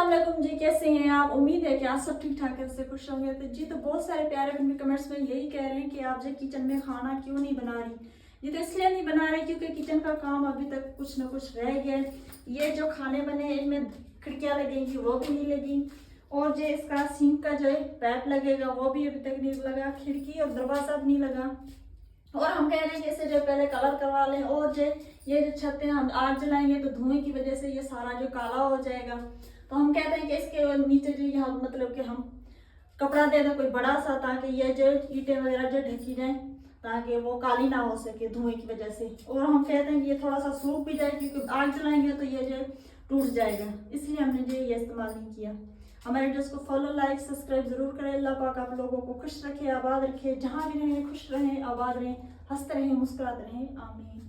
अस्सलाम जी, कैसे हैं आप? उम्मीद है कि आप सब ठीक ठाक से खुश होंगे। तो जी, तो बहुत सारे प्यारे अपने कमेंट्स में यही कह रहे हैं कि आप जो किचन में खाना क्यों नहीं बना रही। ये तो इसलिए नहीं बना रही क्योंकि किचन का काम अभी तक कुछ ना कुछ रह गया। ये जो खाने बने इनमें खिड़कियाँ लगेंगी वो भी नहीं लगी, और जो इसका सिंक का जो पैप लगेगा वो भी अभी तक नहीं लगा, खिड़की और दरवाजा भी नहीं लगा। और हम कह रहे हैं कि इसे जो पहले कलर करवा लें, और जो ये जो छत है हम आग जलाएंगे तो धुएं की वजह से ये सारा जो काला हो जाएगा। तो हम कहते हैं कि इसके नीचे जो यहाँ मतलब कि हम कपड़ा दे दें कोई बड़ा सा, ताकि ये जो ईंटें वगैरह जो ढकी जाए, ताकि वो काली ना हो सके धुएं की वजह से। और हम कहते हैं कि ये थोड़ा सा सूख भी जाए, क्योंकि आग जलाएंगे तो ये जो टूट जाएगा, इसलिए हमने जो ये इस्तेमाल नहीं किया। हमारे वीडियोस को फॉलो, लाइक, सब्सक्राइब जरूर करें। अल्लाह पाक आप लोगों को खुश रखे, आबाद रखे, जहाँ भी रहें खुश रहें, आबाद रहें, हंसते रहें, मुस्कुराते रहें। आमीन।